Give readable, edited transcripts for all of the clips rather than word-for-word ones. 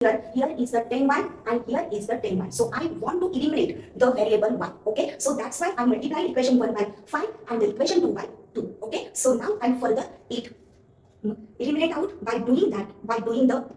Here is the 10y and here is the 10y. So I want to eliminate the variable y. Okay, so that's why I multiply equation 1 by 5 and the equation 2 by 2. Okay, so now I further eliminate out by doing the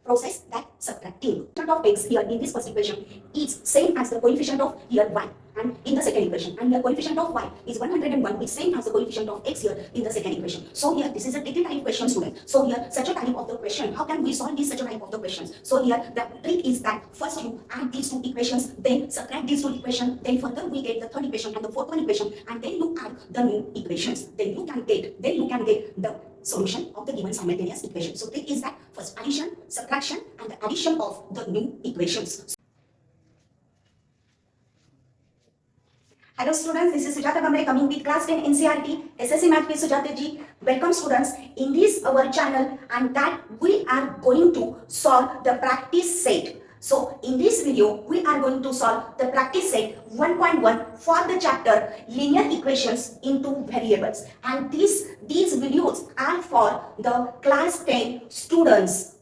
process that subtracting. Coefficient of x here in this first equation is same as the coefficient of here y, and in the second equation, and here coefficient of y is 101, is same as the coefficient of x here in the second equation. So here this is a tricky type question, student. So here such a type of the question, how can we solve this such a type of the questions? So here the trick is that first you add these two equations, then subtract these two equations, then further we get the third equation and the fourth one equation, and then you add the new equations, then you can get the solution of the given simultaneous equation. So trick is that first addition, subtraction, and the addition of the new equations. Hello students, this is Sujatag coming with class 10 ncert SSC Math with Sujata ji. Welcome students in this our channel, and that we are going to solve the practice set. So in this video we are going to solve the practice set 1.1 for the chapter linear equations into variables, and these videos are for the class 10 students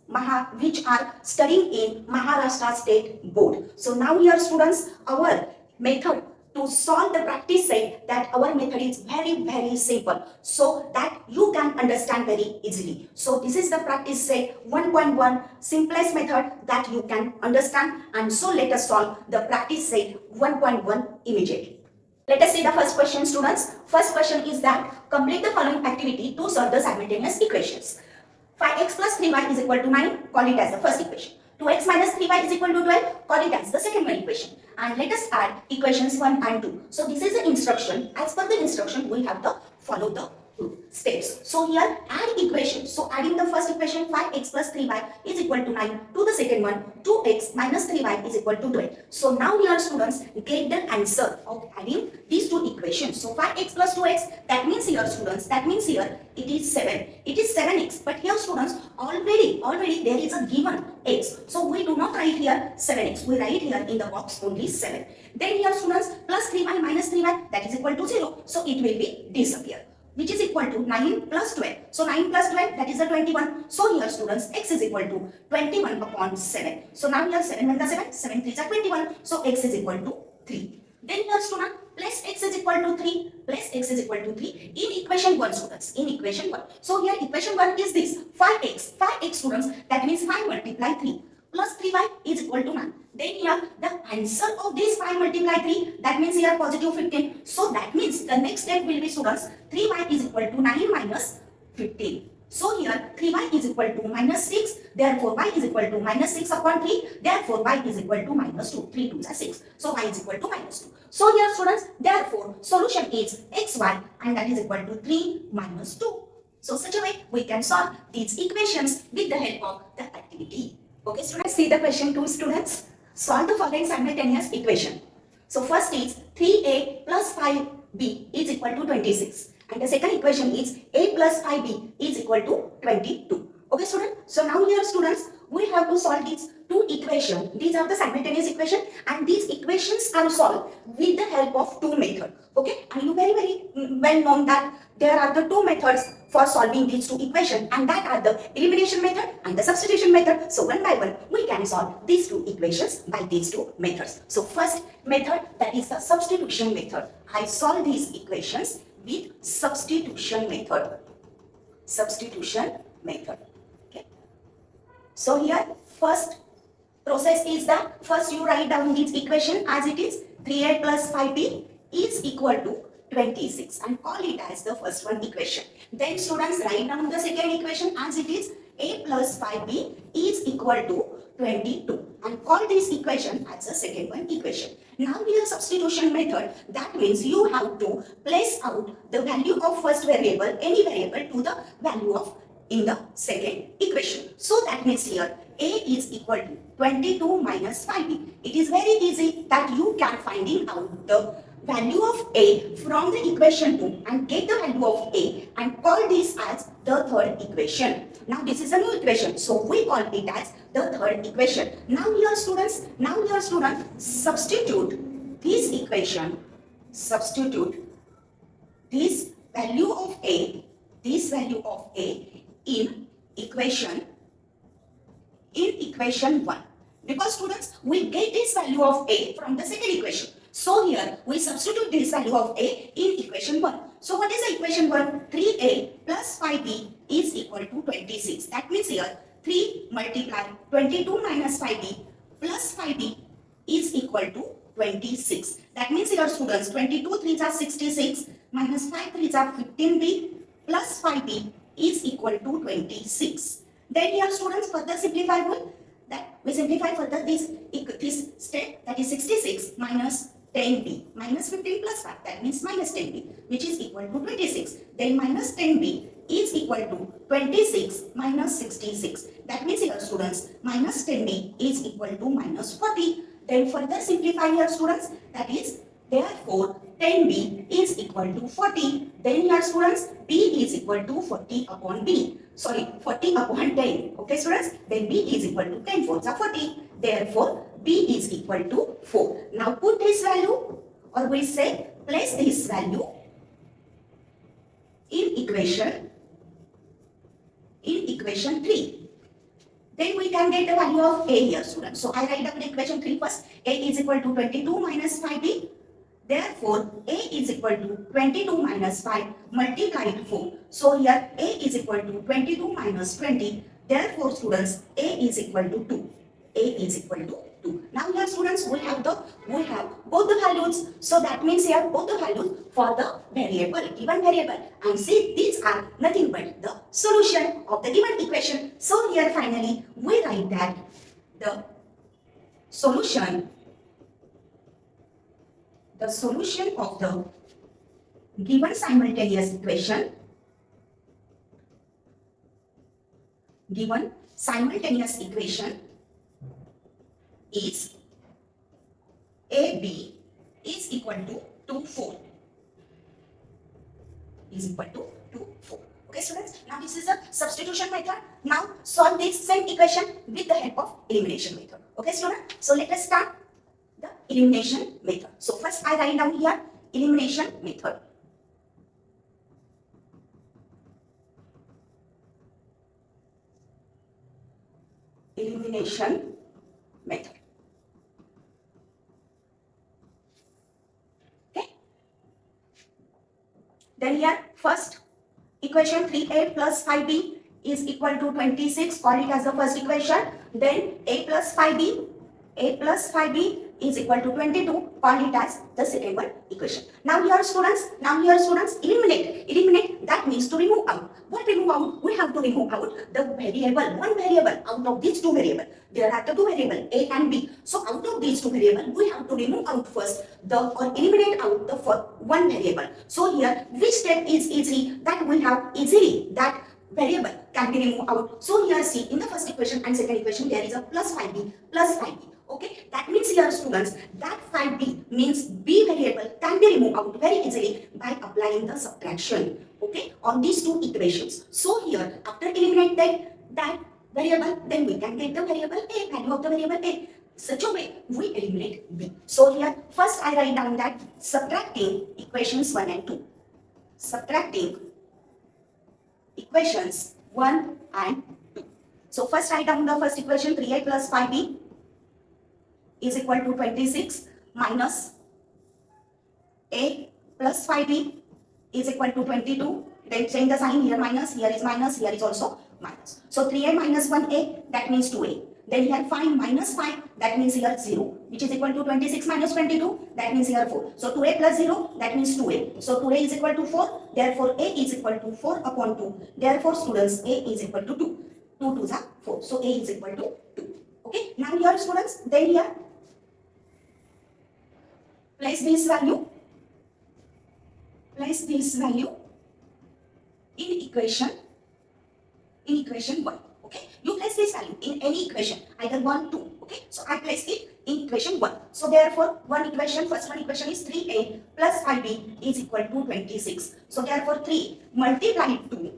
which are studying in Maharashtra State Board. So now here students, our method to solve the practice set, that our method is very simple, so that you can understand very easily. So this is the practice set 1.1 simplest method that you can understand, and so let us solve the practice set 1.1 immediately. Let us see the first question, students. First question is that complete the following activity to solve the simultaneous equations. 5x plus 3y is equal to 9, call it as the first equation. 2x minus 3y is equal to 12, call it as the second one equation. And let us add equations 1 and 2. So this is the instruction. As per the instruction, we have to follow the steps. So here add equations. So adding the first equation 5x plus 3y is equal to 9 to the second one 2x minus 3y is equal to 12. So now here students get the answer of adding these two equations. So 5x plus 2x, that means here students, that means here it is 7. It is 7x, but here students already there is a given x. So we do not write here 7x. We write here in the box only 7. Then here students plus 3y minus 3y, that is equal to 0. So it will be disappear, which is equal to 9 plus 12. So 9 plus 12, that is a 21. So here students, x is equal to 21 upon 7. So now here 7 and the 7, 7 3s are 21. So x is equal to 3. Then here student, plus x is equal to 3, plus x is equal to 3 in equation 1 students, in equation 1. So here equation 1 is this, 5x students, that means 5 multiply 3 plus 3y is equal to 9. Then here the answer of this 5 multiply 3, that means here positive 15. So that means the next step will be students, 3y is equal to 9 minus 15. So here 3y is equal to minus 6, therefore y is equal to minus 6 upon 3, therefore y is equal to minus 2, 3 2s are 6, so y is equal to minus 2. So here students, therefore solution is xy, and that is equal to 3 minus 2. So such a way we can solve these equations with the help of the activity. Okay students, see the question 2 students. Solve the following simultaneous equation. So first is 3a plus 5b is equal to 26. And the second equation is a plus 5b is equal to 22. Okay student, so now here students, we have to solve these two equations. These are the simultaneous equation, and these equations are solved with the help of two methods. Okay, and you very well known that there are the two methods for solving these two equations, and that are the elimination method and the substitution method. So one by one we can solve these two equations by these two methods. So first method, that is the substitution method. I solve these equations with substitution method. Substitution method. Okay. So here first process is that first you write down this equation as it is, 3a plus 5b is equal to 26, and call it as the first one equation. Then students write down the second equation as it is, a plus 5b is equal to 22, and call this equation as the second one equation. Now here substitution method, that means you have to place out the value of first variable, any variable, to the value of in the second equation. So that means here a is equal to 22 minus 5b. It is very easy that you can finding out the value of a from the equation 2 and get the value of a and call this as the third equation. Now this is a new equation, so we call it as the third equation. Now here students, substitute this equation, substitute this value of a in equation in equation 1. Because students, we get this value of a from the second equation. So here we substitute this value of a in equation 1. So what is the equation 1? 3a plus 5b is equal to 26. That means here 3 multiply 22 minus 5b plus 5b is equal to 26. That means here students, 22 3s are 66 minus 5 3s are 15b plus 5b is equal to 26. Then here students, further simplifiable, that we simplify further this step, that is 66 minus 10b minus 15 plus 5, that means minus 10b, which is equal to 26. Then minus 10b is equal to 26 minus 66. That means here students, minus 10b is equal to minus 40. Then further simplify here students, that is therefore 10b is equal to 40. Then here students, b is equal to 40 upon b. Sorry, 40 upon 10. Okay students, then b is equal to 10 fourths are 40. Therefore, b is equal to 4. Now put this value, or we say place this value in equation 3. Then we can get the value of a here students. So I write down the equation 3 first. A is equal to 22 minus 5b. Therefore, a is equal to 22 minus 5 multiplied 4. So here a is equal to 22 minus 20. Therefore, students, a is equal to 2. A is equal to 2. Now here students, we have both the values. So that means here both the values for the variable, given variable. And see, these are nothing but the solution of the given equation. So here finally we write that the solution of the given simultaneous equation is AB is equal to 4. Is equal to 4. Okay students, now this is a substitution method. Now solve this same equation with the help of elimination method. Okay students, so let us start the elimination method. So first I write down here elimination method. Elimination method. Okay. Then here first equation 3a plus 5b is equal to 26. Call it as the first equation. Then a plus 5b is equal to 22. Call it as the second one equation. Now here students, eliminate, that means to remove out. What remove out? We have to remove out the variable, one variable out of these two variables. There are the two variables a and b. So out of these two variables, we have to remove out first or eliminate out the one variable. So here, which step is easy? That we have easily that variable can be removed out. So here see, in the first equation and second equation, there is a plus 5b. Okay, that means here students, that 5b means b variable can be removed out very easily by applying the subtraction, okay, on these two equations. So here, after eliminating that variable, then we can get the variable a, value of the variable a. Such a way, we eliminate b. So here, first I write down that subtracting equations 1 and 2. Subtracting equations 1 and 2. So first write down the first equation 3a plus 5b is equal to 26 minus a plus 5b is equal to 22. Then change the sign, here minus, here is also minus. So 3a minus 1a, that means 2a. Then here 5 minus 5, that means here 0, which is equal to 26 minus 22, that means here 4. So 2a plus 0, that means 2a. So 2a is equal to 4, therefore a is equal to 4 upon 2. Therefore students, a is equal to 2. 2 2s are 4. So a is equal to 2. Okay, now here students, then here place this value in equation 1. Okay, you place this value in any equation, either 1, 2. Okay, so I place it in equation 1. So therefore, first one equation is 3a plus 5b is equal to 26. So therefore 3 multiplied 2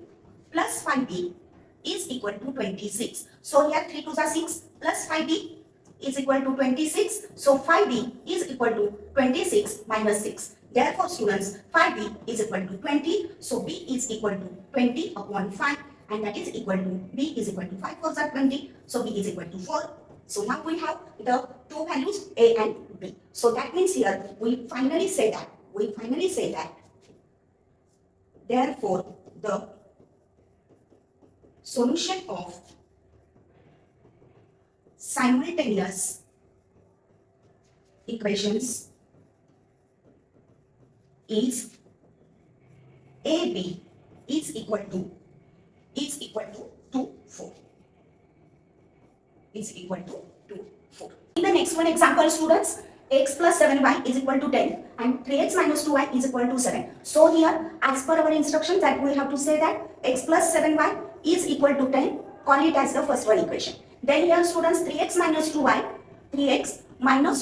plus 5b is equal to 26. So here 3 2s are 6 plus 5b is equal to 26. So 5b is equal to 26 minus 6. Therefore students, 5b is equal to 20. So b is equal to 20 upon 5. and that is equal to b is equal to 5 4s are 20, so b is equal to 4. So now we have the two values a and b. So that means here we finally say that therefore the solution of simultaneous equations is AB is equal to 4. Is equal to 4. In the next one example, students, x plus 7y is equal to 10 and 3x minus 2y is equal to 7. So here, as per our instructions, that we have to say that x plus 7y is equal to 10. Call it as the first one equation. Then here, students, 3x minus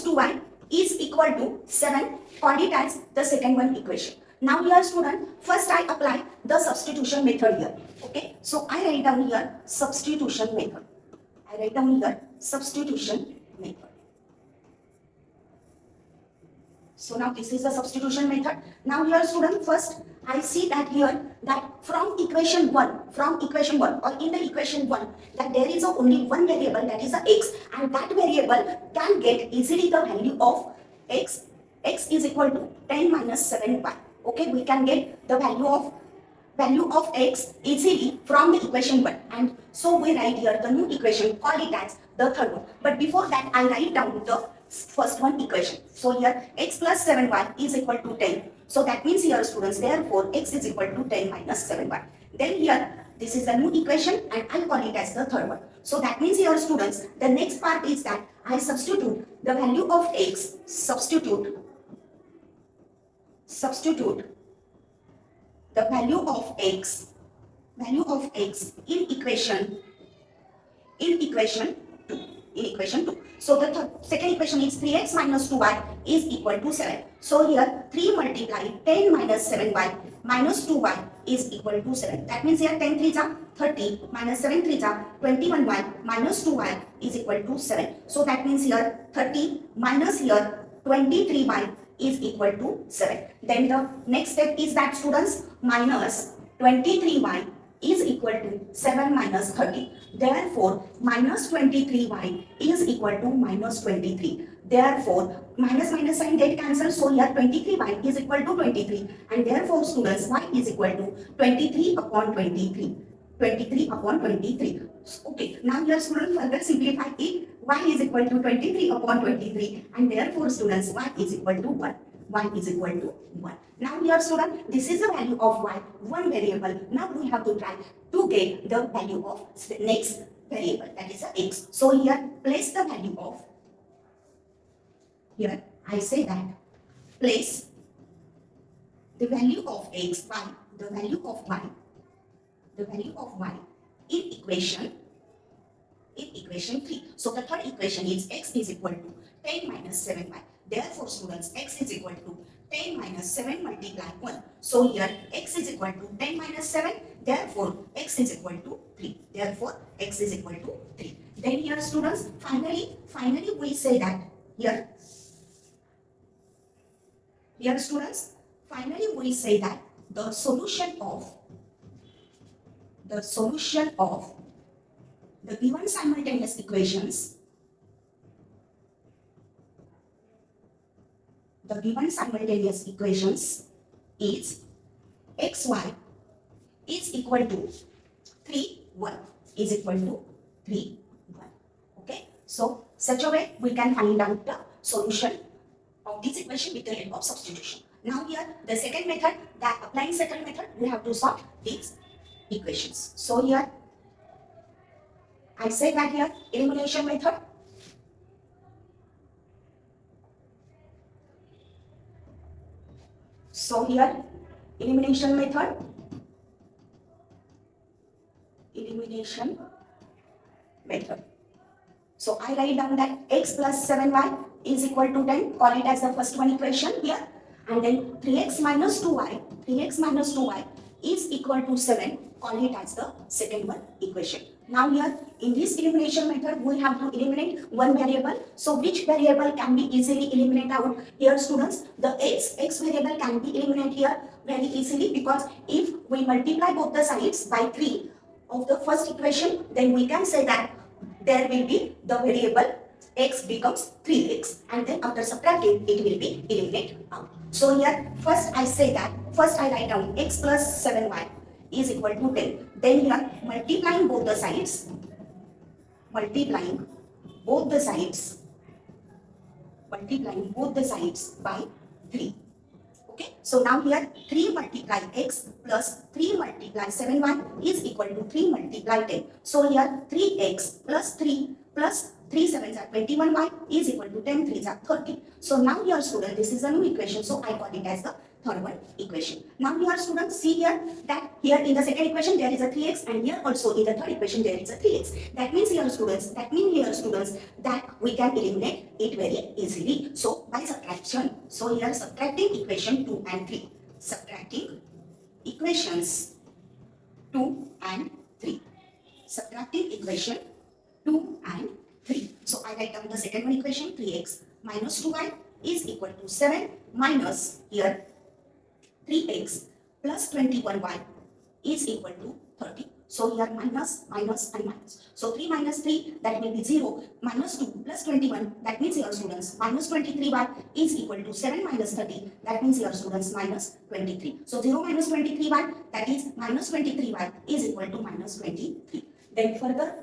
2y is equal to 7. Call it as the second one equation. Now here, student, first I apply the substitution method here. Okay, so I write down here substitution method. So now this is the substitution method. Now here, student, first I see that here that from equation 1 or in the equation 1 that there is only one variable, that is the x, and that variable can get easily the value of x is equal to 10 minus 7y. Okay, we can get the value of x easily from the equation 1, and so we write here the new equation, call it as the third one. But before that I write down the first one equation. So here x plus 7y is equal to 10. So that means here, students, therefore x is equal to 10 minus 7y. Then here this is the new equation and I call it as the third one. So that means here, students, the next part is that I substitute the value of x, substitute the value of x in equation 2. So the second equation is 3x minus 2y is equal to 7. So here 3 multiply 10 minus 7y minus 2y is equal to 7. That means here 10 3s are 30 minus 7 3s are 21y minus 2y is equal to 7. So that means here 30 minus here 23y is equal to 7. Then the next step is that, students, minus 23y is equal to 7 minus 30. Therefore, minus 23y is equal to minus 23. Therefore, minus sign get cancelled. So here 23y is equal to 23. And therefore, students, y is equal to 23 upon 23. 23 upon 23. Okay, now here, students, further simplify it. Y is equal to 23 upon 23. And therefore, students, y is equal to 1. Y is equal to 1. Now here, student, this is the value of y, one variable. Now we have to try to get the value of the next variable, that is the x. So here, place the value of, here I say that, place the value of x by the value of y in equation 3. So the third equation is x is equal to 10 minus 7y. Therefore, students, x is equal to 10 minus 7 multiply 1. So here x is equal to 10 minus 7. Therefore, x is equal to 3. Therefore, x is equal to 3. Then here, students, finally we say that here students, finally we say that the solution of the given simultaneous equations is xy is equal to 3 1 is equal to 3 1. Okay, so such a way we can find out the solution of this equation with the help of substitution. Now here the second method, that applying second method, we have to solve these equations. So here I say that here elimination method. So here elimination method. So I write down that x plus 7y is equal to 10. Call it as the first one equation here. And then 3x minus 2y is equal to 7. Call it as the second one equation. Now here in this elimination method we have to eliminate one variable. So which variable can be easily eliminated out? Here, students, the x variable can be eliminated here very easily, because if we multiply both the sides by 3, of the first equation, then we can say that there will be the variable x becomes 3x, and then after subtracting it will be eliminated out. So here first I say that, first I write down x plus 7y is equal to 10. Then here multiplying both the sides, multiplying both the sides by 3. Okay, so now here 3 multiply x plus 3 multiply 7y is equal to 3 multiply 10. So here 3x plus 3 plus 3 7s are 21y is equal to 10 3s are 30. So now here student, this is a new equation, so I call it as the third one equation. Now here students, see here that here in the second equation there is a 3x, and here also in the third equation there is a 3x. That means here students, that we can eliminate it very easily. So by subtraction, so here subtracting equation 2 and 3, subtracting equations 2 and 3, subtracting equation 2 and 3. So I write down the second one equation, 3x minus 2y is equal to 7 minus here 3x plus 21y is equal to 30. So here minus, minus and minus. So 3 minus 3, that will be 0. Minus 2 plus 21, that means here students minus 23y is equal to 7 minus 30. That means here students minus 23. So 0 minus 23y, that is minus 23y is equal to minus 23. Then further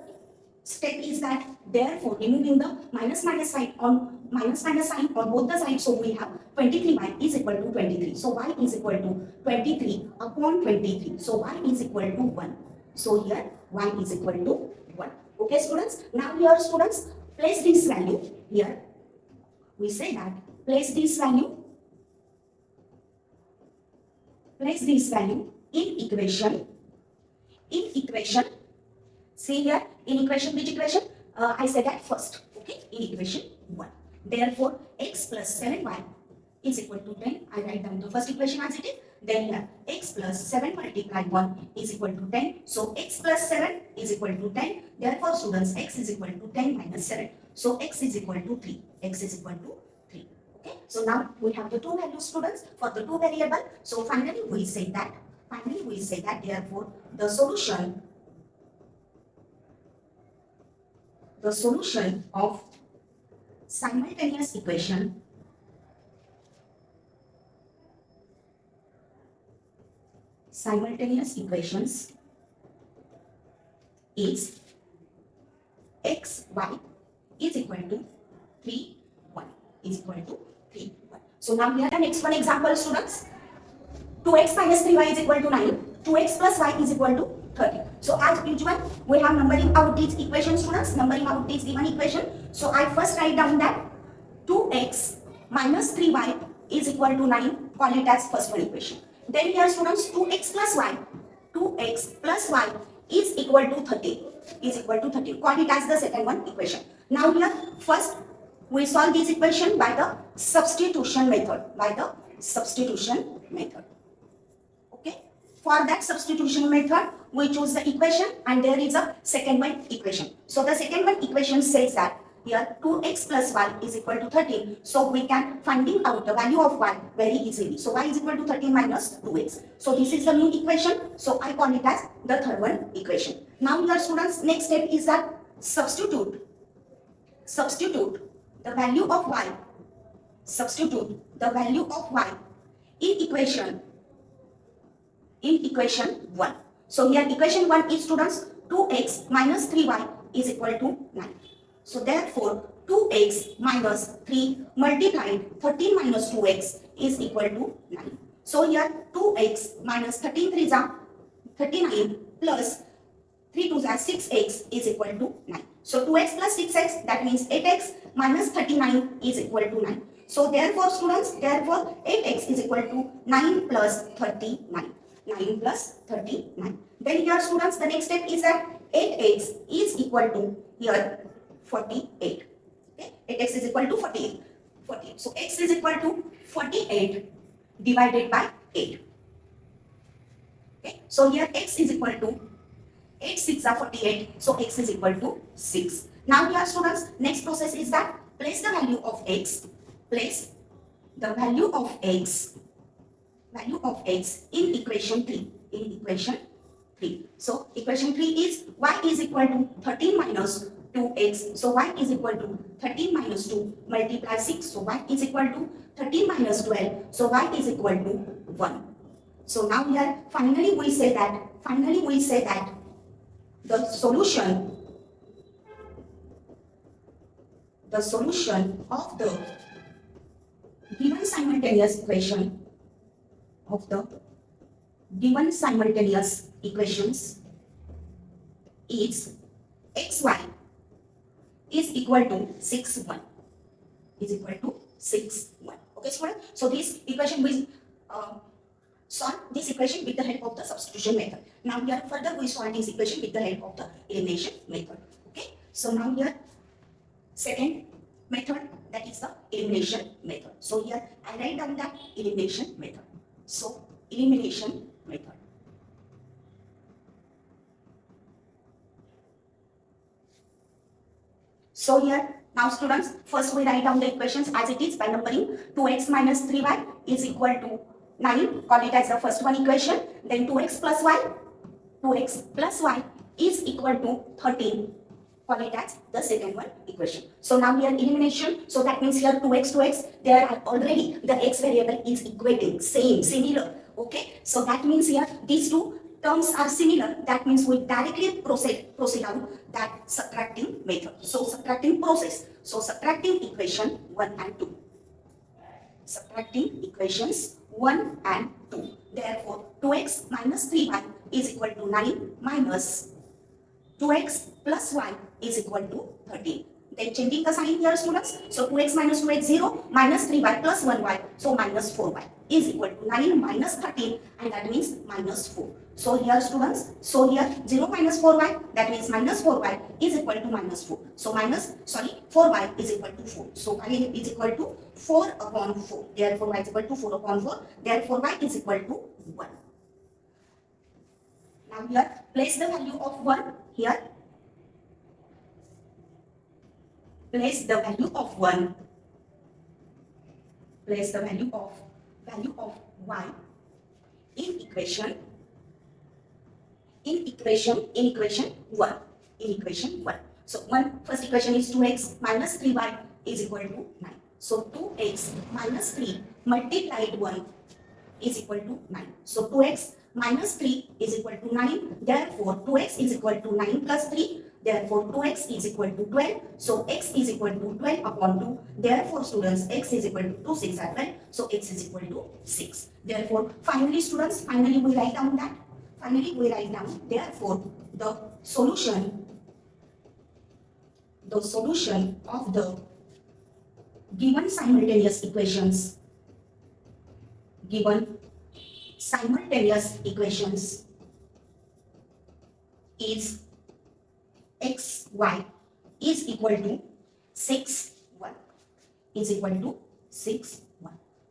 step is that, therefore removing the minus sign on both the sides, so we have 23y is equal to 23. So y is equal to 23 upon 23. So y is equal to 1. So here y is equal to 1. Okay students, now here students, place this value here. We say that place this value in equation. See here, in equation, which equation? I said that first, okay, in equation 1. Therefore, x plus 7y is equal to 10. I write down the first equation as it is. Then here, x plus 7 multiply 1 is equal to 10. So, x plus 7 is equal to 10. Therefore, students, x is equal to 10 minus 7. So, x is equal to 3. X is equal to 3. Okay. So, now we have the two values, students, for the two variable. So, finally, we say that, therefore, the solution of simultaneous equation equations is x, y is equal to 3, 1 is equal to 3, 1. So now we have the next one example, students. 2x minus 3y is equal to 9. 2x plus y is equal to 30. So as usual, we have numbering out these equations, students, numbering out these given equation. So I first write down that 2x minus 3y is equal to 9, call it as first one equation. Then here students, 2x plus y is equal to 30, call it as the second one equation. Now here first we solve this equation by the substitution method, Okay, for that substitution method we choose the equation, and there is a second one equation. So the second one equation says that here 2x plus y is equal to 13. So we can finding out the value of y very easily. So y is equal to 13 minus 2x. So this is the new equation. So I call it as the third one equation. Now here students, next step is that substitute the value of y. In equation 1. So here equation 1 is students 2x minus 3y is equal to 9. So therefore 2x minus 3 multiplied 13 minus 2x is equal to 9. So here 2x minus 13 3s are 39 plus 3 2s are 6x is equal to 9. So 2x plus 6x, that means 8x minus 39 is equal to 9. So therefore students, 8x is equal to 9 plus 39. 9 plus 39. Then here students, the next step is that 8x is equal to here 48. Okay? 8x is equal to 48. So x is equal to 48 divided by 8. Okay? So here x is equal to 8 6 are 48. So x is equal to 6. Now here students, next process is that place the value of x. Value of x in equation 3. 3. So equation 3 is y is equal to 13 minus 2x. So y is equal to 13 minus 2 multiply 6. So y is equal to 13 minus 12. So y is equal to 1. So now here finally we say that the solution of the given simultaneous equation is xy is equal to 6 1 Okay, student. So this equation will solve this equation with the help of the substitution method. Now here further we solve this equation with the help of the elimination method. Okay. So now here second method, that is the elimination method. So here I write down the elimination method. So elimination method. So here now students, first we write down the equations as it is by numbering. 2x minus 3y is equal to 9, call it as the first one equation. Then 2x plus y is equal to 13, call it as the second one equation. So now here elimination, so that means here 2x, there are already the x variable is equating, similar. Okay, so that means here these two terms are similar. That means we directly proceed on that subtracting method. So subtracting process. So subtracting equation 1 and 2. Subtracting equations 1 and 2. Therefore, 2x minus 3y is equal to 9 minus 2x plus y is equal to 13. Then changing the sign here, students. So 2x minus 2x 0 minus 3y plus 1y. So minus 4y is equal to 9 minus 13, and that means minus 4. So here students, 0 minus 4y, that means minus 4y is equal to minus 4. So 4y is equal to 4. So y is equal to 4 upon 4. Therefore y is equal to 4 upon 4. Therefore y is equal to 1. Now here place the value of 1 here. Place the value of 1. Place the value of y in equation 1. So first equation is 2x minus 3y is equal to 9. So 2x minus 3 multiplied 1 is equal to 9. So 2x minus 3 is equal to 9. Therefore 2x is equal to 9 plus 3. Therefore 2x is equal to 12. So x is equal to 12 upon 2. Therefore students, x is equal to 2, 6 are 12. So x is equal to 6. Therefore finally students, we write down that. Therefore the solution of the given simultaneous equations is xy is equal to 6 1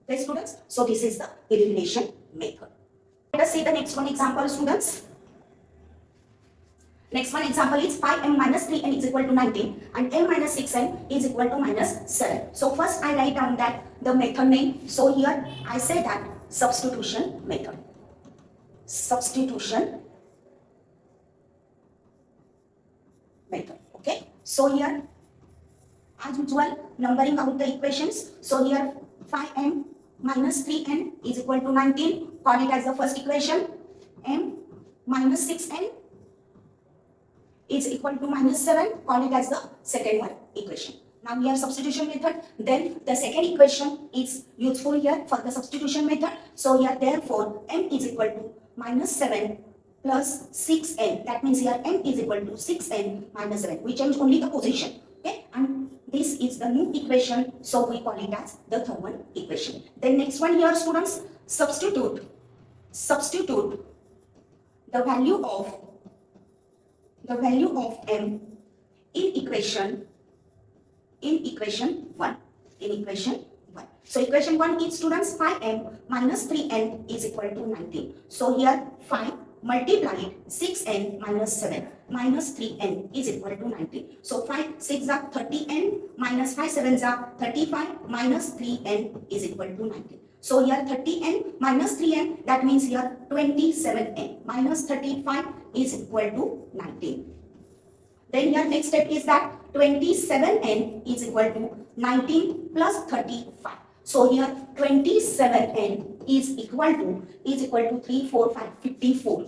Okay students, so this is the elimination method. Let us see the next one example, students. Next one example is 5m minus 3n is equal to 19 and m minus 6n is equal to minus 7. So first I write down that the method name. So here I say that substitution method. Okay. So here as usual numbering out the equations. So here 5m minus 3n is equal to 19, call it as the first equation. M minus 6n is equal to minus 7, call it as the second one equation. Now here substitution method, then the second equation is useful here for the substitution method. So here therefore m is equal to minus 7 plus 6n, that means here m is equal to 6n minus 7. We change only the position, okay, and this is the new equation, so we call it as the third one equation. Then next one here students, substitute the value of m in equation 1. So equation 1 is students 5m minus 3n is equal to 19. So here 5 multiplied 6n minus 7 minus 3n is equal to 19. So 5 6 are 30n minus 5 7s are 35 minus 3n is equal to 19. So here 30n minus 3n, that means here 27n minus 35 is equal to 19. Then here next step is that 27n is equal to 19 plus 35. So here 27n is equal to 3, 4, 5, 54.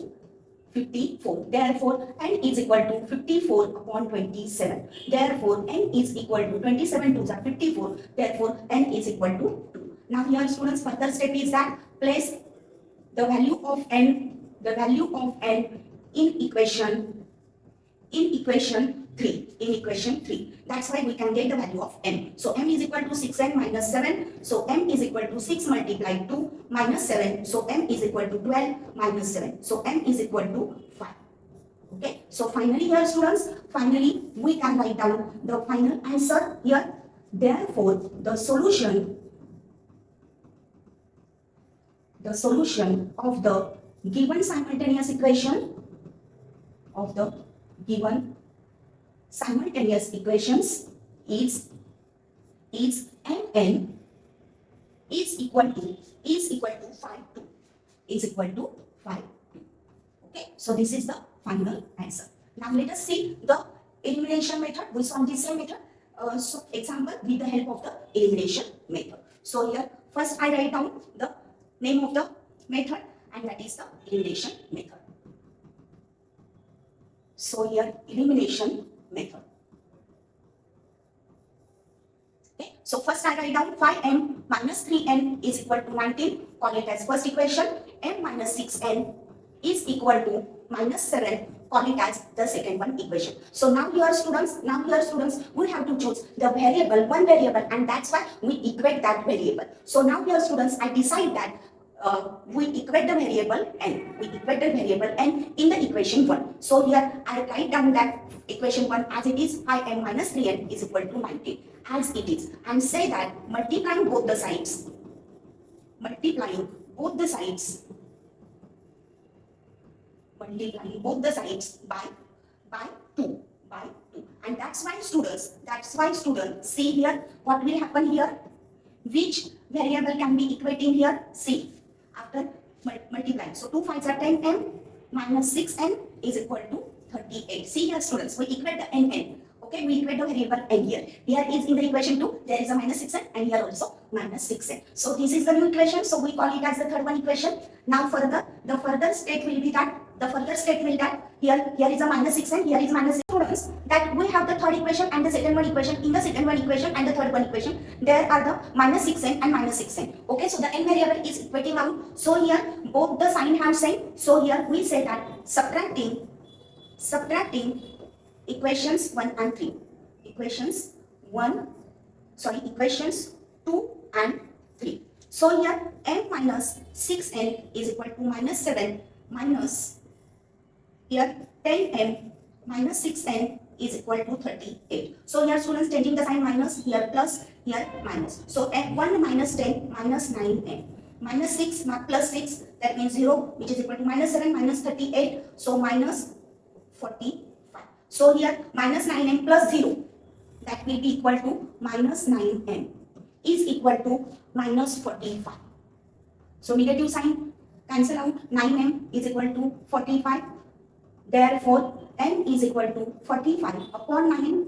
54. Therefore, n is equal to 54 upon 27. Therefore, n is equal to 27 to 54. Therefore, n is equal to 2. Now here students, further step is that place the value of n in equation 3. That's why we can get the value of m. So m is equal to 6n minus 7. So m is equal to 6 multiplied 2 minus 7. So m is equal to 12 minus 7. So m is equal to 5. Okay. So finally here students, we can write down the final answer here. Therefore, the solution of the given simultaneous equation is mn is equal to 5 2. Okay, so this is the final answer. Now let us see the elimination method. We solve the same method. So example with the help of the elimination method. So here first I write down the name of the method, and that is the elimination method. So here elimination method. Okay. So first I write down 5m minus 3n is equal to 19. Call it as first equation. M minus 6n is equal to minus 7. Call it as the second one equation. So now here students, we have to choose the one variable, and that's why we equate that variable. So now here students, I decide that we equate the variable n. In the equation 1. So here I write down that equation 1 as it is. 5m minus 3n is equal to 19 as it is, and say that multiplying both the sides by 2. And that's why students, see here what will happen here. Which variable can be equating here? See, after multiplying. So 2 5s are 10m minus 6n is equal to 38. See here students, we equate the n. Okay, we equate the variable n here. Here is in the equation 2, there is a minus 6n, and here also minus 6n. So this is the new equation, so we call it as the third one equation. Now further, the further state will be that here is a minus 6n, here is minus 6. Students, that we have the third equation and the second one equation. In the second one equation and the third one equation, there are the minus 6n and minus 6n. Okay, so the n variable is equating out. So here both the sign have same. So here we say that subtracting equations 1 and 3. Equations 2 and 3. So here m minus 6n is equal to minus 7 minus here 10m minus 6n is equal to 38. So here students, changing the sign minus, here plus, here minus. So 1 minus 10 minus 9n. Minus 6 plus 6, that means 0, which is equal to minus 7 minus 38. So minus 45. So here minus 9n plus 0, that will be equal to minus 9n is equal to minus 45. So negative sign cancel out. 9n is equal to 45. Therefore n is equal to 45 upon 9.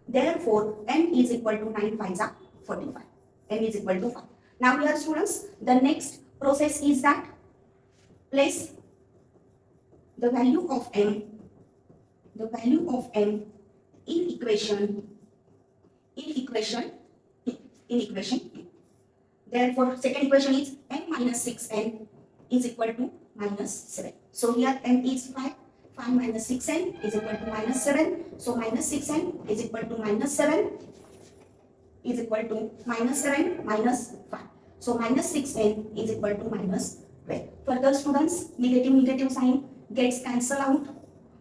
Therefore n is equal to 9 5s are 45. N is equal to 5. Now here students, the next process is that place the value of m in equation 2. Therefore second equation is m minus 6n is equal to minus 7. So here m is 5 minus 6n is equal to minus 7. So minus 6n is equal to minus 7 is equal to minus 7 minus 5. So minus 6n is equal to minus 12. Further students, negative sign gets cancelled out.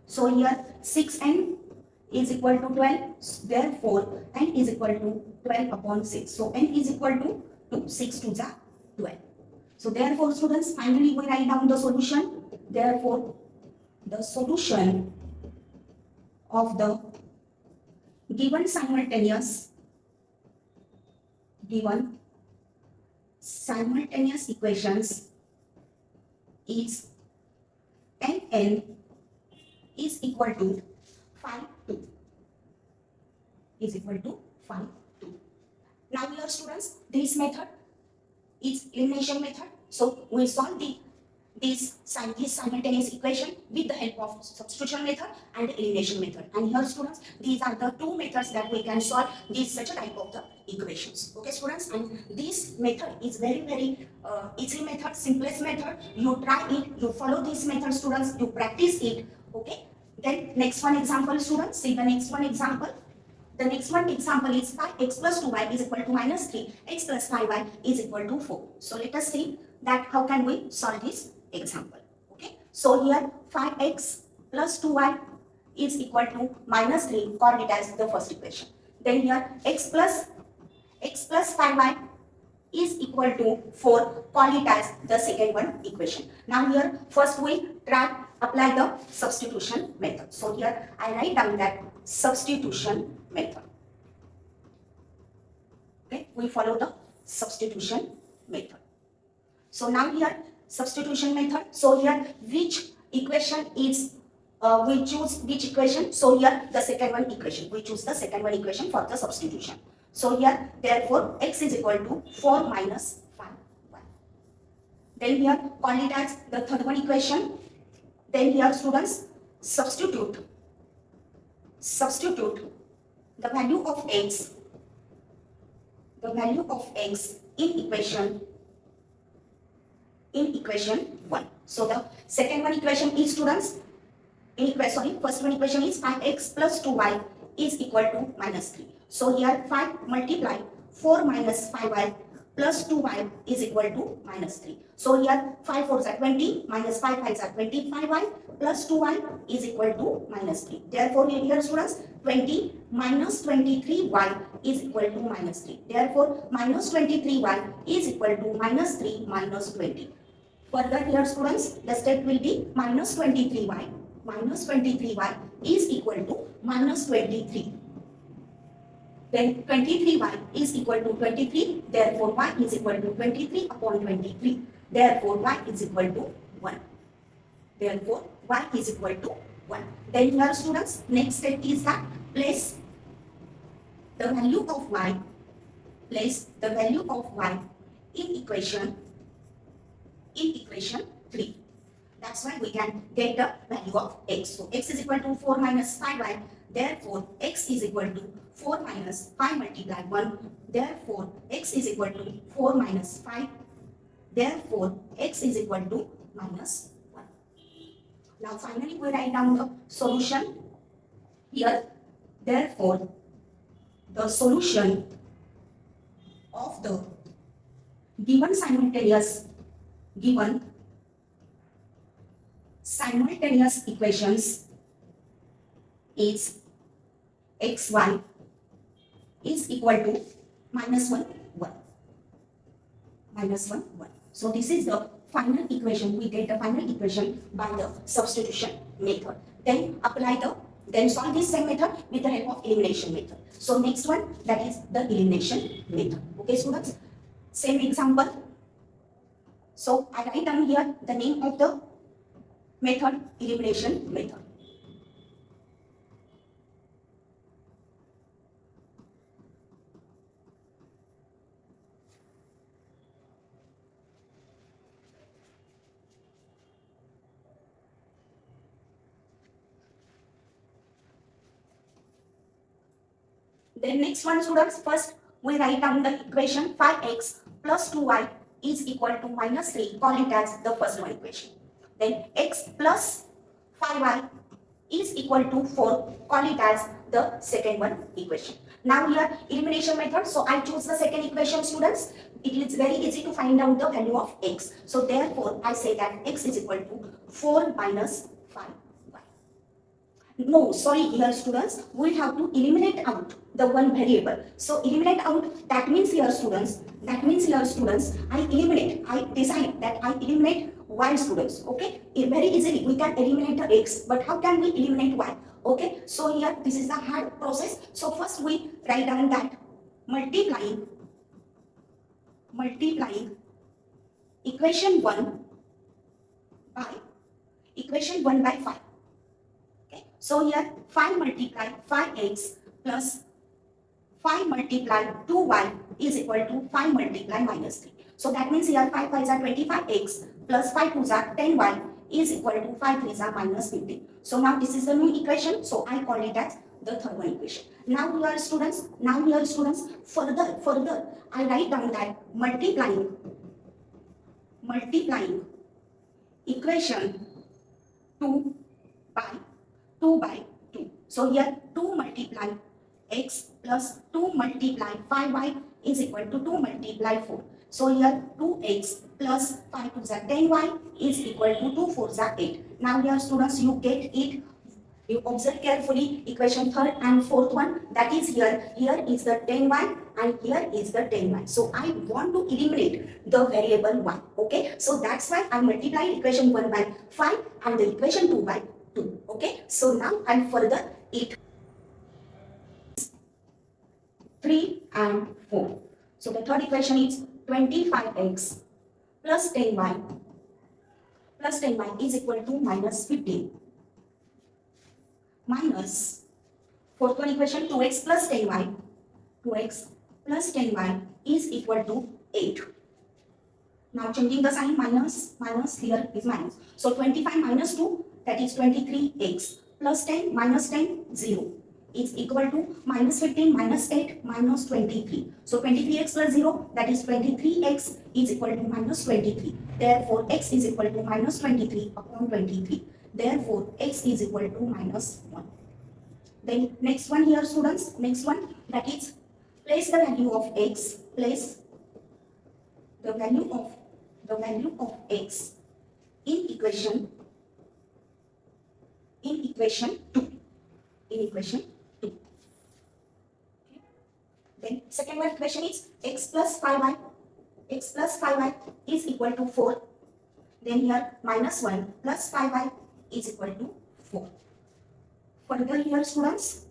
So here 6n is equal to 12. Therefore n is equal to 12 upon 6. So n is equal to 2. 6 to 12. So therefore students, finally we write down the solution. Therefore the solution of the given simultaneous simultaneous equations is n is equal to 5 2 is equal to 5 2. Now here students, this method is elimination method. So we solve this simultaneous equation with the help of substitution method and elimination method. And here students, these are the two methods that we can solve this such a type of the equations. Okay students, and this method is very easy method, simplest method. You try it, you follow this method students, you practice it. Okay, then next one example students, see the next one example. The next one example is 5x plus 2y is equal to minus 3, x plus 5y is equal to 4. So let us see that how can we solve this example. Okay, so here 5x plus 2y is equal to minus 3, call it as the first equation. Then here x plus 5y is equal to 4, call it as the second one equation. Now here first we apply the substitution method. So here I write down that substitution method. Okay, we follow the substitution method. So now here substitution method. So here which equation is we choose which equation? So here the second one equation. We choose the second one equation for the substitution. So here therefore x is equal to 4 minus 5y. Then here call it as the third one equation. Then here students substitute the value of x in equation 1. So the second one equation is students, first one equation is 5x plus 2y is equal to minus 3. So here 5 multiply 4 minus 5y plus 2y is equal to minus 3. So here 5 4s are 20, minus 5 5s are 25y plus 2y is equal to minus 3. Therefore here students 20 minus 23y is equal to minus 3. Therefore minus 23y is equal to minus 3 minus 20. Further here students, the step will be minus 23y is equal to minus 23. Then 23y is equal to 23, therefore y is equal to 23 upon 23. Therefore y is equal to 1. Therefore y is equal to 1. Then here students, next step is that place the value of y in equation 3. That's why we can get the value of x. So x is equal to 4 minus 5y. Therefore x is equal to 4 minus 5 multiply 1. Therefore x is equal to 4 minus 5. Therefore x is equal to minus 1. Now finally we write down the solution here. Therefore the solution of the given simultaneous equations is xy is equal to minus 1 1. So this is the final equation. We get the final equation by the substitution method. Then solve this same method with the help of elimination method. So next one, that is the elimination method. Okay students, same example. So I write down here the name of the method, elimination method. Then next one students, first we write down the equation 5x plus 2y is equal to minus 3, call it as the first one equation. Then x plus 5y is equal to 4, call it as the second one equation. Now here elimination method, so I choose the second equation students. It is very easy to find out the value of x. So therefore I say that x is equal to 4 minus 5y. No, sorry here students, we have to eliminate out the one variable. So eliminate out, that means here students, I decide that I eliminate y students. Okay, very easily we can eliminate the x, but how can we eliminate y? Okay, so here this is the hard process. So first we write down that multiplying equation 1 by equation 1 by 5. Okay, so here 5 multiply 5x plus 5 multiply 2y is equal to 5 multiply minus 3. So that means here 5 5s are 25x plus 5 2s are 10y is equal to 5 3s are minus 15. So now this is the new equation. So I call it as the third one equation. Now here students, further I write down that multiplying equation 2 by 2. So here 2 multiply x plus 2 multiply 5y is equal to 2 multiply 4. So here 2x plus 5 2s are 10y is equal to 2 4s are 8. Now here students, you get it. You observe carefully equation third and fourth one, that is here is the 10y and here is the 10y. So I want to eliminate the variable y. Okay, so that's why I multiply equation 1 by 5 and the equation 2 by 2. Okay, so now I further it 3 and 4. So the third equation is 25x plus 10y is equal to minus 15. Minus fourth one equation 2x plus 10y is equal to 8. Now changing the sign, minus here is minus. So 25 minus 2, that is 23x plus 10 minus 10 0 is equal to minus 15 minus 8 minus 23. So 23x plus 0, that is 23x is equal to minus 23. Therefore x is equal to minus 23 upon 23. Therefore x is equal to minus 1. Then next one here students, next one, that is place the value of x, place the value of x in equation 2. Okay. Then second one equation is x plus 5y is equal to 4. Then here minus 1 plus 5y is equal to 4. Further here students,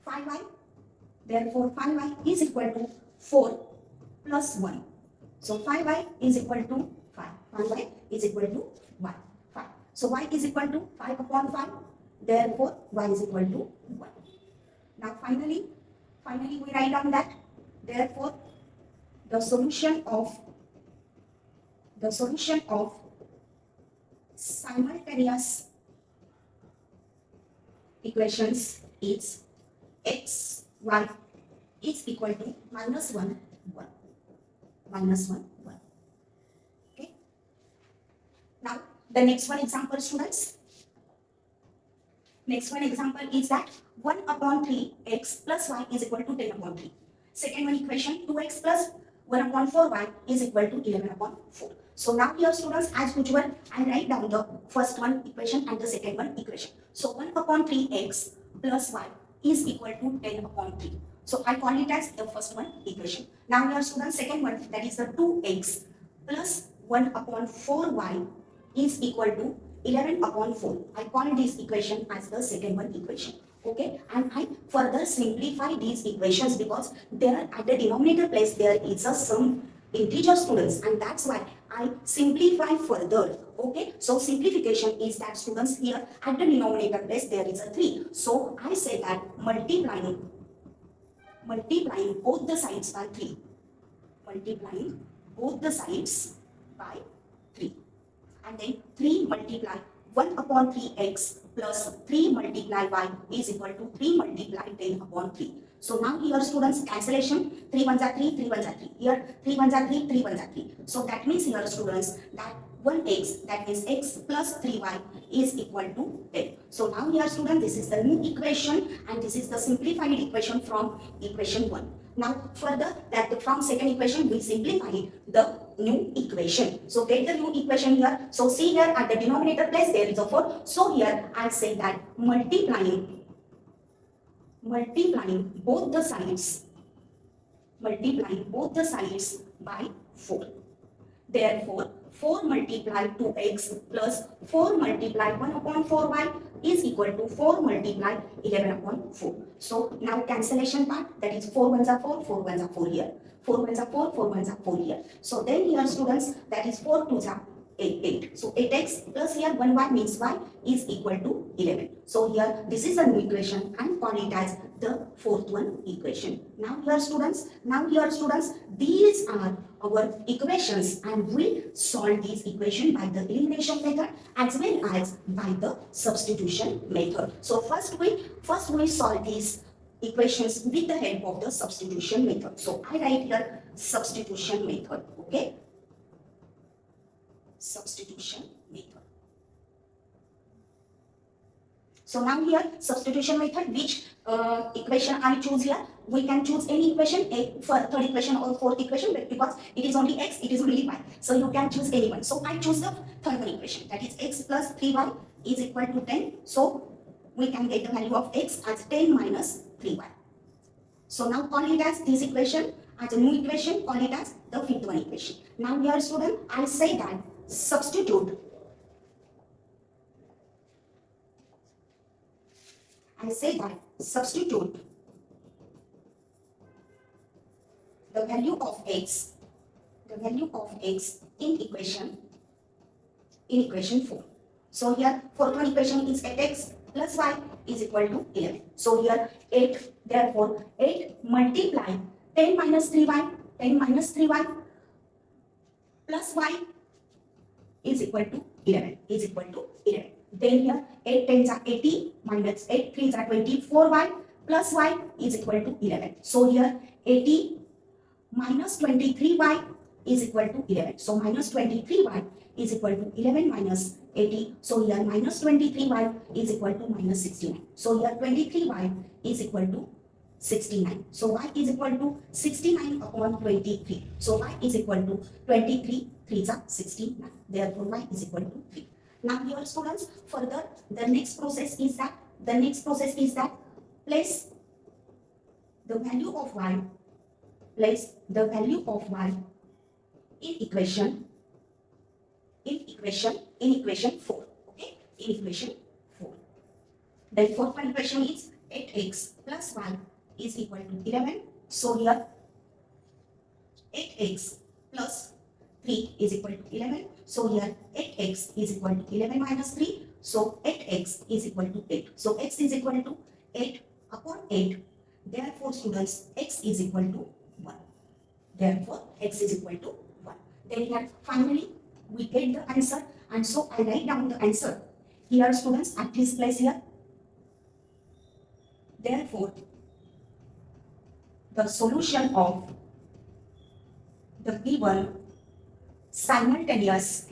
5y, therefore 5y is equal to 4 plus 1. So 5y is equal to 5. 5y is equal to 1. 5. So y is equal to 5 upon 5. Therefore y is equal to 1. Now finally we write down that therefore the solution of simultaneous equations is x, y is equal to minus 1, 1. Minus 1, 1. Okay. Now the next one example students. Next one example is that 1 upon 3 x plus y is equal to 10 upon 3. Second one equation 2x plus 1 upon 4y is equal to 11 upon 4. So now here students, as usual, I write down the first one equation and the second one equation. So 1 upon 3x plus y is equal to 10 upon 3. So I call it as the first one equation. Now here students, second one, that is the 2x plus 1 upon 4y is equal to 11 upon 4. I call this equation as the second one equation. Okay, and I further simplify these equations because there at the denominator place there is a some integer students, and that's why I simplify further. Okay, so simplification is that students, here at the denominator place there is a 3. So I say that multiplying both the sides by 3. Multiplying both the sides by 3. And then 3 multiply 1 upon 3x plus 3 multiply y is equal to 3 multiply 10 upon 3. So now here students, cancellation, 3 1s are 3, 3 1s are 3. Here 3 1s are 3, 3 1s are 3. So that means here students that 1x, that is x plus 3y is equal to 10. So now here students, this is the new equation and this is the simplified equation from equation 1. Now further that from second equation we simplify the new equation. So get the new equation here. So see here at the denominator place there is a 4. So here I say that multiplying both the sides by 4. Therefore 4 multiply 2x plus 4 multiply 1 upon 4y is equal to 4 multiply 11 upon 4. So now cancellation part, that is 4 ones are 4, 4 ones are 4 here. 4 ones are 4, 4 ones are 4 here. So then here students, that is 4 twos are 8. So 8x plus here 1y means y is equal to 11. So here this is a new equation and call it as the fourth one equation. Now here students, these are our equations and we solve these equation by the elimination method as well as by the substitution method. So first we solve these equations with the help of the substitution method. So I write here substitution method, okay? Substitution method. So now here substitution method, which equation I choose here? We can choose any equation, third equation or fourth equation, but because it is only x, it is only y. So you can choose any one. So I choose the third one equation, that is x plus 3y is equal to 10. So we can get the value of x as 10 minus 3y. So now call it as this equation as a new equation, call it as the fifth one equation. Now here student, I say that substitute the value of x in equation 4. So here fourth one equation is 8x plus y is equal to 11. So here 8, therefore 8 multiply 10 minus 3y plus y is equal to 11, Then here 8 tens are 80 minus 8 threes are 24y plus y is equal to 11. So here 80 minus 23y is equal to 11. So minus 23y is equal to 11 minus 80. So here minus 23y is equal to minus 69. So here 23y is equal to 69. So y is equal to 69 upon 23. So y is equal to 23, 3s are 69. Therefore y is equal to 3. Now here students, further the next process is that place the value of y in equation 4. Okay, in equation 4. Then fourth one equation is 8x plus y is equal to 11. So here 8x plus 3 is equal to 11. So here 8x is equal to 11 minus 3. So 8x is equal to 8. So x is equal to 8 upon 8. Therefore students, x is equal to 1. Therefore x is equal to 1. Then here finally we get the answer, and so I write down the answer here students at this place here. Therefore the solution of the given simultaneous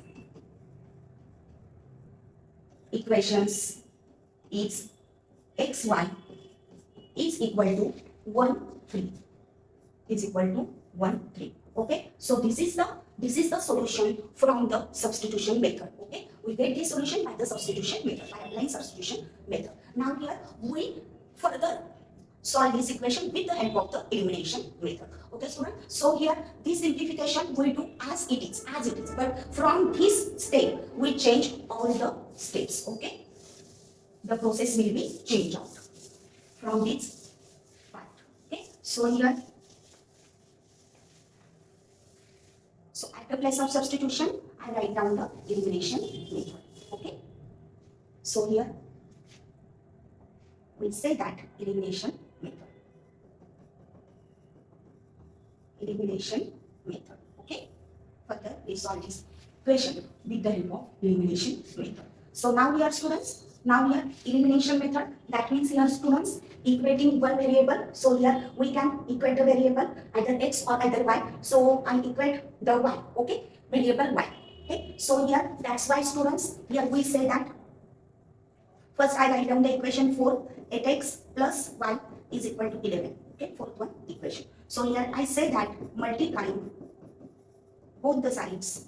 equations is xy is equal to 1, 3. Okay, so this is the solution from the substitution method. Okay, we get this solution by the substitution method, by applying substitution method. Now here we further solve this equation with the help of the elimination method. Okay student, so here this simplification we do as it is, but from this step we change all the steps. Okay, the process will be changed out from this part. Okay, so here, so at the place of substitution I write down the elimination method. Okay, so here we say that elimination method. Okay, further we solve this equation with the help of elimination method. So now here students, elimination method, that means here students equating one variable. So here we can equate the variable either x or either y. So I equate the y, okay, variable y. Okay, so here that's why students, here we say that first I write down the equation 4, 8x plus y is equal to 11. Okay, fourth one equation. So here I say that multiplying both the sides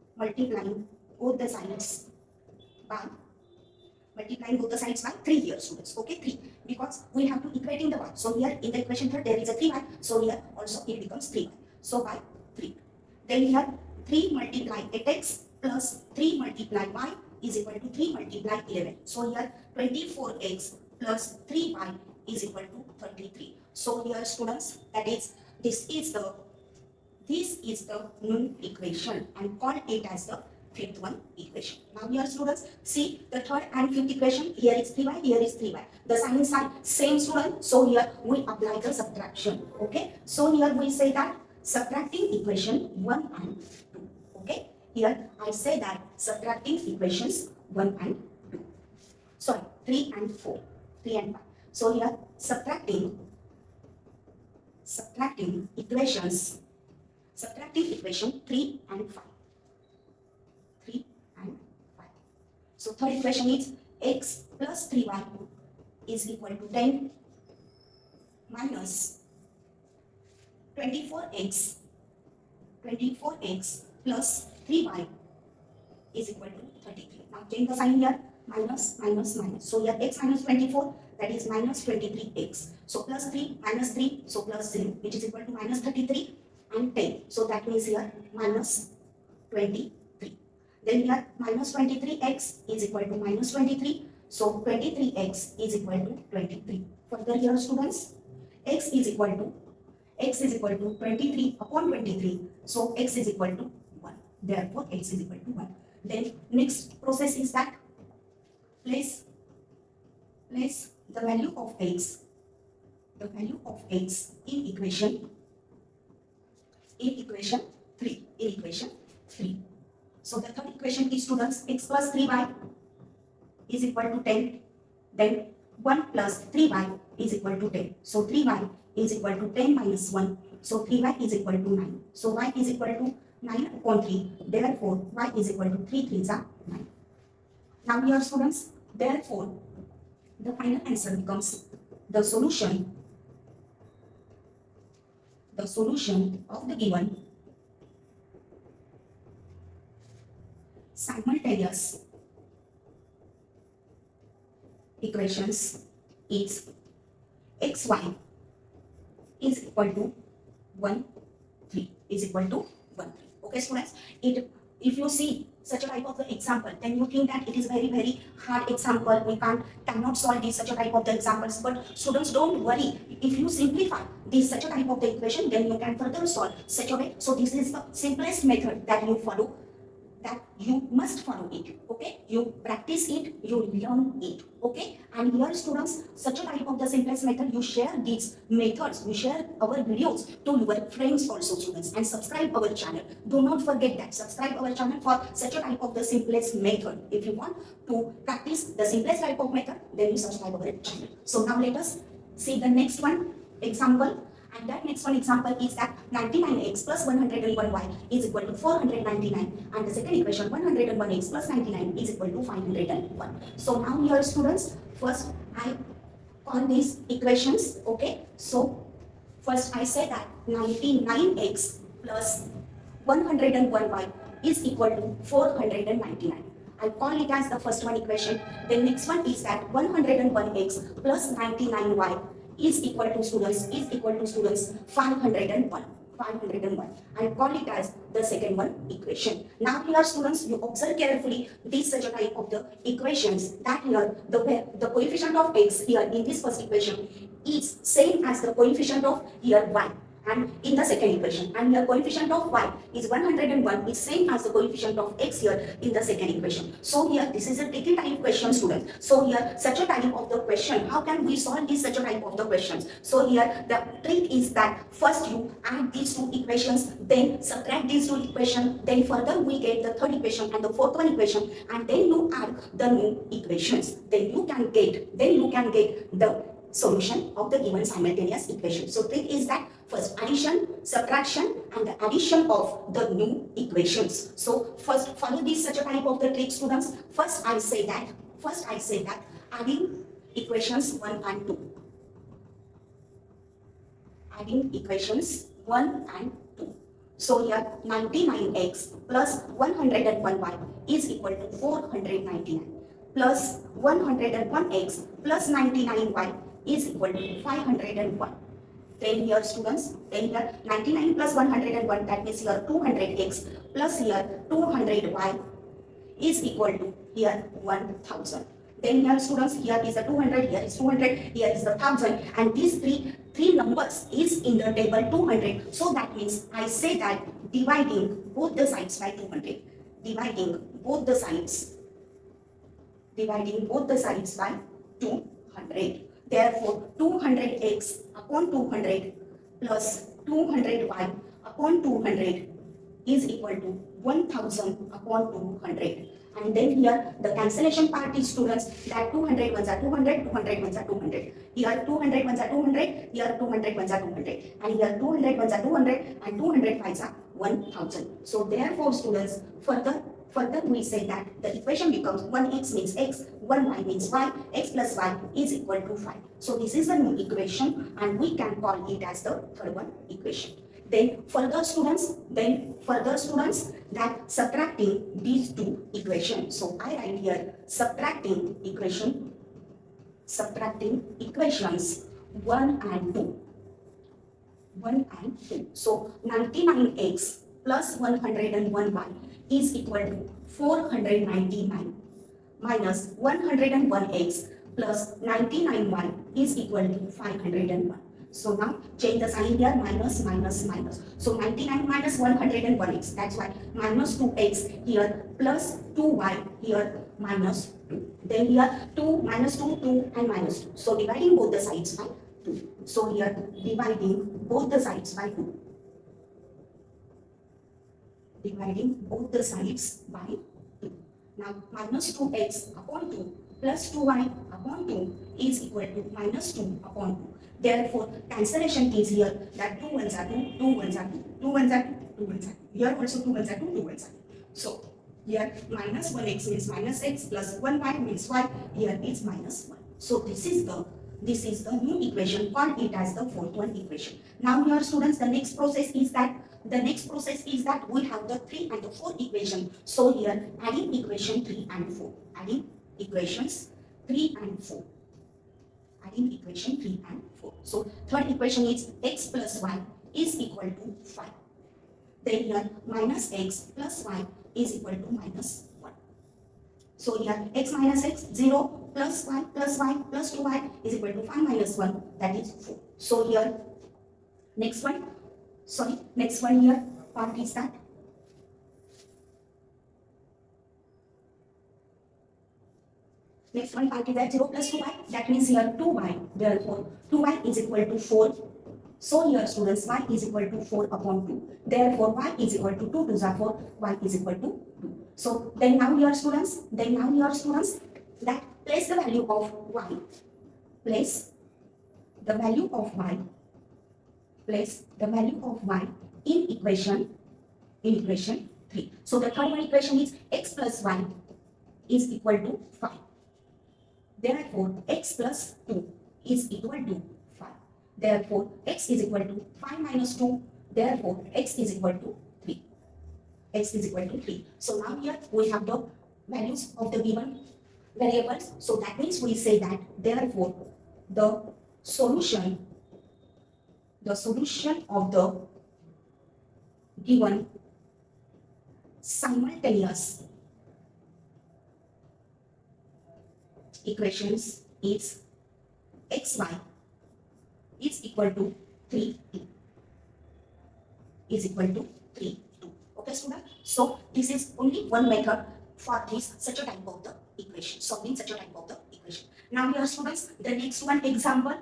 by 3 here students. Okay, 3, because we have to equating the y. So here in the equation 3 there is a 3y. So here also it becomes 3y. So by 3. Then here 3 multiply 8x plus 3 multiply y is equal to 3 multiply 11. So here 24x plus 3y is equal to 33. So here students, that is, this is the new equation and call it as the fifth one equation. Now here students, see the third and fifth equation, here is 3y, here is 3y. The sign is same student, so here we apply the subtraction. Okay, so here we say that subtracting equation 1 and 2. Okay, here I say that subtracting equations 1 and 2. Sorry, 3 and 4, 3 and 5. So here subtracting equation 3 and 5. 3 and 5. So third equation is x plus 3y is equal to 10 minus 24x plus 3y is equal to 33. Now change the sign here, minus. So here x minus 24, that is minus 23x. So plus 3 minus 3, so plus 0, which is equal to minus 33 and 10. So that means here minus 23. Then here minus 23x is equal to minus 23. So 23x is equal to 23. Further here students, x is equal to 23 upon 23. So x is equal to 1. Therefore x is equal to 1. Then next process is that place the value of x in equation 3. So the third equation is students, x plus 3y is equal to 10. Then 1 plus 3y is equal to 10. So 3y is equal to 10 minus 1. So 3y is equal to 9. So y is equal to 9 upon 3. Therefore y is equal to 3 3s are 9. Now here students, therefore the final answer becomes the solution of the given simultaneous equations is xy is equal to 1 3 is equal to 1 3. Okay students, if you see such a type of the example, then you think that it is very hard example, we cannot solve this such a type of the examples. But students, don't worry, if you simplify this such a type of the equation, then you can further solve such a way. So this is the simplest method that you follow, that you must follow it. Okay, you practice it, you learn it. Okay, and here students, such a type of the simplest method, you share these methods, you share our videos to your friends also students, and subscribe our channel. Do not forget that, subscribe our channel for such a type of the simplest method. If you want to practice the simplest type of method, then you subscribe our channel. So now let us see the next one example. And that next one example is that 99x plus 101y is equal to 499. And the second equation, 101x plus 99 is equal to 501. So now here students, first I call these equations. Okay, so first I say that 99x plus 101y is equal to 499. I call it as the first one equation. The next one is that 101x plus 99y is equal to students 501. I call it as the second one equation. Now here students, you observe carefully this such a type of the equations, that here the coefficient of x here in this first equation is same as the coefficient of here y, and in the second equation, and here coefficient of y is 101 is same as the coefficient of x here in the second equation. So here this is a tricky type question students. So here such a type of the question, how can we solve this such a type of the questions? So here the trick is that first you add these two equations, then subtract these two equations, then further we get the third equation and the fourth one equation, and then you add the new equations, then you can get the solution of the given simultaneous equation. So trick is that first addition, subtraction, and the addition of the new equations. So first follow this such a type of the trick students. First I say that adding equations 1 and 2. Adding equations 1 and 2. So here 99x plus 101y is equal to 499 plus 101x plus 99y is equal to 501. Then here students, then here 99 plus 101, that means here 200x plus here 200y is equal to here 1000. Then here students, here is the 200, here is 200, here is the 1000, and these three numbers is in the table 200. So that means I say that dividing both the sides by 200, dividing both the sides by 200. Therefore, 200x upon 200 plus 200y upon 200 is equal to 1000 upon 200. And then here the cancellation part is students that 200 ones are 200, 200 ones are 200. Here 200 ones are 200, here 200 ones are 200. And here 200 ones are 200 and 200 ones are 1000. So therefore students, further we say that the equation becomes 1x means x, 1y means y, x plus y is equal to 5. So this is the new equation and we can call it as the third one equation. Then further students that subtracting these two equations. So I write here subtracting equations 1 and 2. So 99x plus 101y is equal to 499 minus 101x plus 99y is equal to 501. So now change the sign here, minus. So 99 minus 101x, that's why minus 2x here plus 2y here minus 2. Then here 2 minus 2, 2 and minus 2. So dividing both the sides by 2. So here dividing both the sides by 2. Now minus 2x upon 2 plus 2y upon 2 is equal to minus 2 upon 2. Therefore, cancellation is here that 2 ones are 2, 2 ones are 2, 2 ones are 2, 2 ones are 2. Here also 2 ones are 2, 2 ones are 2. So here minus 1x means minus x plus 1y means y. Here is minus 1. So this is the new equation, called it as the fourth one equation. Now here students, the next process is that we have the 3 and the 4 equation. So here adding equation 3 and 4. Adding equations 3 and 4. So third equation is x plus y is equal to 5. Then here minus x plus y is equal to minus 1. So here x minus x, 0 plus y plus 2y is equal to 5 minus 1, that is 4. So here next one here part is that next one part is that 0 plus 2y, that means here 2y, therefore 2y is equal to 4. So here students, y is equal to 4 upon 2. Therefore y is equal to 2 to 4, y is equal to 2. So then now here students, that place the value of y. Place the value of y in equation 3. So the third one equation is x plus y is equal to 5. Therefore x plus 2 is equal to 5. Therefore x is equal to 5 minus 2. Therefore x is equal to 3. So now here we have the values of the given variables. So that means we say that therefore the solution of the given simultaneous equations is xy is equal to 3, 2. Okay student, so this is only one method for this such a type of the equation, solving such a type of the equation. Now here students, the next one example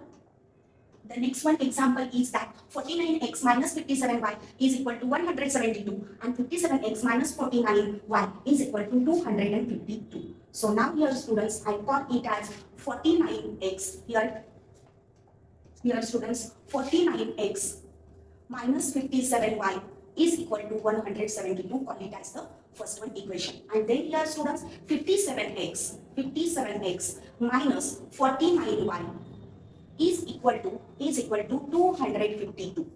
is that 49x minus 57y is equal to 172 and 57x minus 49y is equal to 252. So now here students, I call it as 49x. Here students, 49x minus 57y is equal to 172. Call it as the first one equation. And then here students, 57x minus 49y is equal to 252.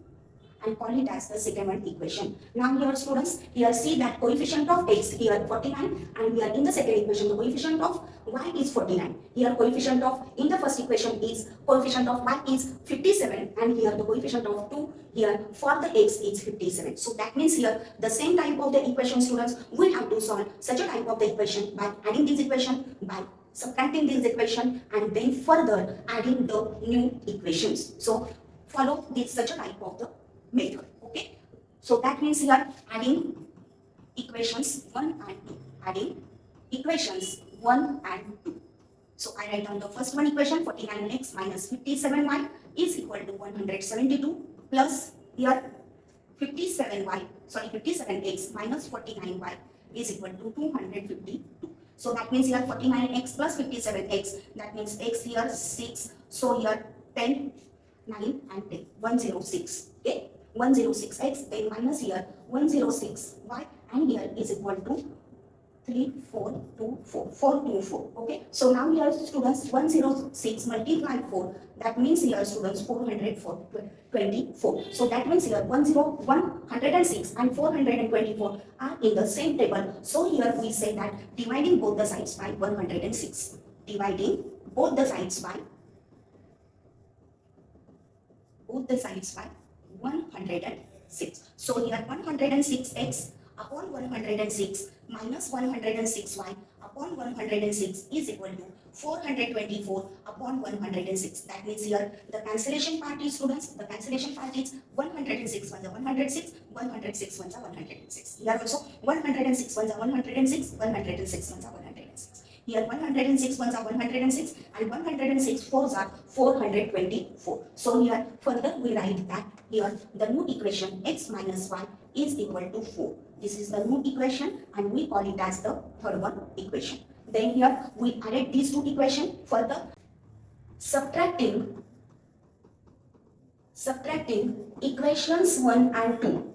and call it as the second one equation. Now here students, here see that coefficient of x here 49, and here in the second equation the coefficient of y is 49. Here coefficient of in the first equation is coefficient of y is 57, and here the coefficient of 2 here for the x is 57. So that means here the same type of the equation students we have to solve such a type of the equation by adding this equation, by subtracting this equation, and then further adding the new equations. So follow this such a type of the method. Okay, so that means here adding equations 1 and 2, adding equations 1 and 2. So I write down the first one equation, 49x minus 57y is equal to 172, plus here 57x minus 49y is equal to 252. So that means here 49x plus 57x, that means x here 6, so here 10, 9 and 10, 106. Okay, 106x, then minus here 106y, and here is equal to 424. Okay, so now here students 106 multiplied 4, that means here students 424. So that means here 106 and 424 are in the same table. So here we say that dividing both the sides by 106, dividing both the sides by 106. So here 106x upon 106 minus 106y upon 106 is equal to 424 upon 106. That means here the cancellation part is students, the cancellation part is 106 ones are 106, 106 ones are 106. Here also 106 ones are 106, 106 ones are 106. Here 106 ones are 106 and 106 fours are 424. So here further we write that here the new equation x minus y is equal to 4. This is the new equation and we call it as the third one equation. Then here we added these two equations, further subtracting equations 1 and 2.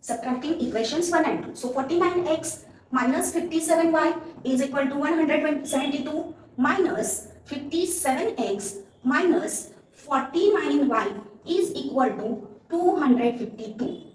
Subtracting equations 1 and 2. So 49x minus 57y is equal to 172 minus 57x minus 49y is equal to 252.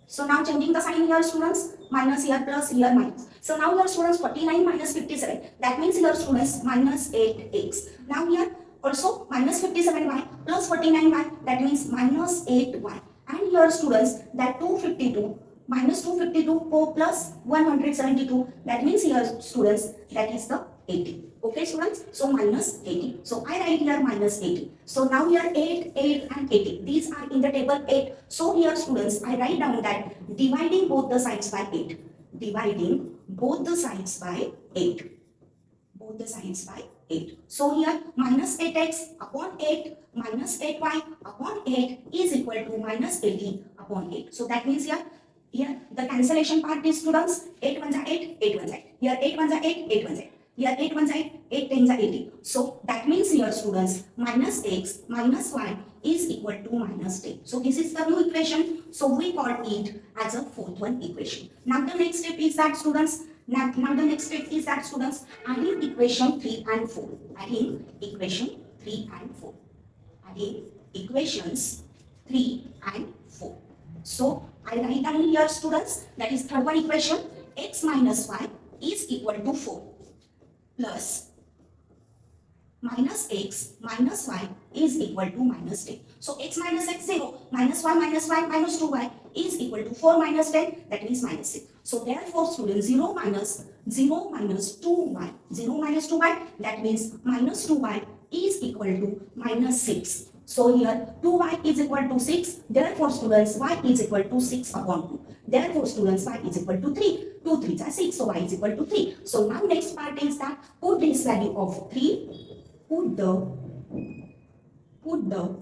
So now changing the sign here students, minus here plus here minus. So now here students 49 minus 57, that means here students minus 8x. Now here also minus 57y plus 49y, that means minus 8y. And here students that 252 minus 252 plus 172, that means here students that is the 80. Okay students, so minus 80. So I write here minus 80. So now here 8, 8 and 80. These are in the table 8. So here students I write down that dividing both the sides by 8. Dividing both the sides by 8. Both the sides by 8. So here minus 8x upon 8 minus 8y upon 8 is equal to minus 80 upon 8. So that means here the cancellation part is students 8 ones are 8, 8 ones are 8. Here 8 ones are 8, 8 ones are 8. Here 8 ones are 8, 8 tens are 80. So that means here students minus x minus y is equal to minus 10. So this is the new equation. So we call it as a fourth one equation. Now the next step is that students, adding equation 3 and 4. Adding equation 3 and 4. Adding equations 3 and 4. So I write down here students, that is third one equation, x minus y is equal to 4 plus minus x minus y is equal to minus 10. So x minus x 0, minus y minus 2y is equal to 4 minus 10, that means minus 6. So therefore students 0 minus 2y, that means minus 2y is equal to minus 6. So here 2y is equal to 6, therefore students y is equal to 6 upon 2. Therefore students y is equal to 3. 2 3s are 6, so y is equal to 3. So now next part is that put this value of 3, put the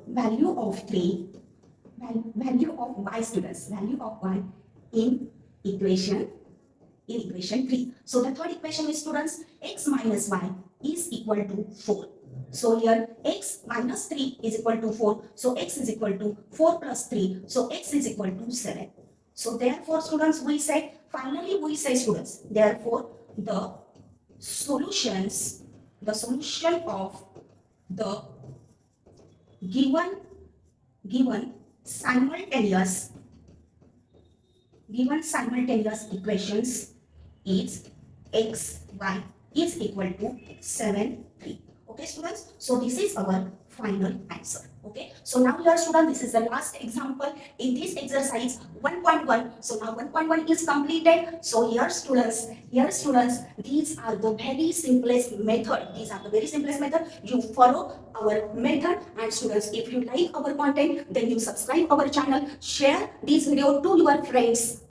value of 3, value of y students, value of y in equation 3. So the third equation is students x minus y is equal to 4. So here x minus 3 is equal to 4. So x is equal to 4 plus 3. So x is equal to 7. So therefore students we say, finally we say students, therefore the solution of the given simultaneous given simultaneous equations is x, y is equal to 7, 3. Okay, students? So this is our final answer. Okay, so now here, students, this is the last example in this exercise 1.1. So now 1.1 is completed. So here, students, these are the very simplest method. These are the very simplest method. You follow our method, and students, if you like our content, then you subscribe our channel, share this video to your friends.